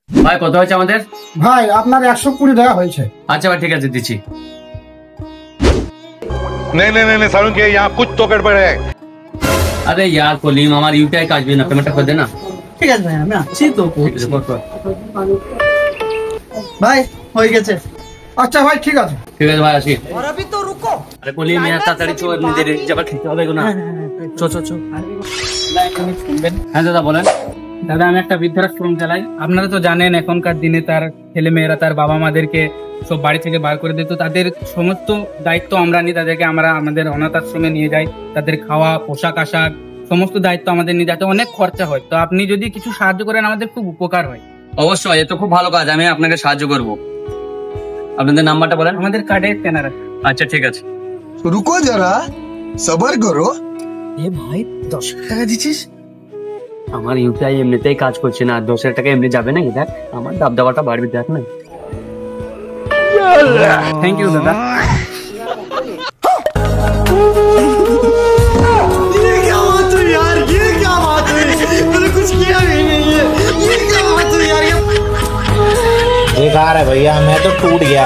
ভাই কত হয়েছে আমাদের? ভাই আপনার 120 টাকা হয়েছে। আচ্ছা ভাই ঠিক আছে দিচ্ছি। नहीं नहीं नहीं सारुण के यहाँ कुछ तो गड़बड़ है। আরে यार কলিম আমার ইউপিআই কাজ না, পেমেন্টটা করে দে না। ঠিক আছে ভাই, আমি আছি তো। ভাই হয়ে গেছে। আচ্ছা ভাই ঠিক আছে। ঠিক আছে ভাই আসি। और अभी तो रुको। আরে কলিম ইয়ার তাড়াতাড়ি চো, এমনি দেরি যাবার খেতে হবে না। চো চো চো। হ্যাঁ দাদা বলেন। দাদা আমি একটা বৃদ্ধাশ্রম চালাই। আপনারা তো জানেন এখনকার দিনে তার ছেলে মেয়েরা তার বাবা মাদেরকে সব বাড়ি থেকে বার করে দিত, তাদের সমস্ত দায়িত্ব আমরা নিই, তাদেরকে আমরা আমাদের অনাথ আশ্রমে নিয়ে যাই, তাদের খাওয়া পোশাক আশাক সমস্ত দায়িত্ব আমাদের নিয়ে যাতে অনেক খরচা হয়। তো আপনি যদি কিছু সাহায্য করেন আমাদের খুব উপকার হয়। অবশ্যই, এ তো খুব ভালো কাজ, আমি আপনাকে সাহায্য করব। আপনাদের নাম্বারটা বলেন। আমাদের কার্ডে স্ক্যানার আছে। আচ্ছা ঠিক আছে। रुको जरा सबर करो। এ ভাই 10 টাকা দিছিস? আমার ইউপিআই এমনিতেই কাজ করছে না, 10,000 টাকা এমনি যাবে না। দেখ আমার দাবদাবাটা বাড়বে, দেখ না। থ্যাংক ইউ দাদা। ये क्या बात हुई यार, ये क्या बात हुई? मैंने कुछ किया ही नहीं है। ये क्या बात हुई यार? बेकार है भैया, मैं तो टूट गया।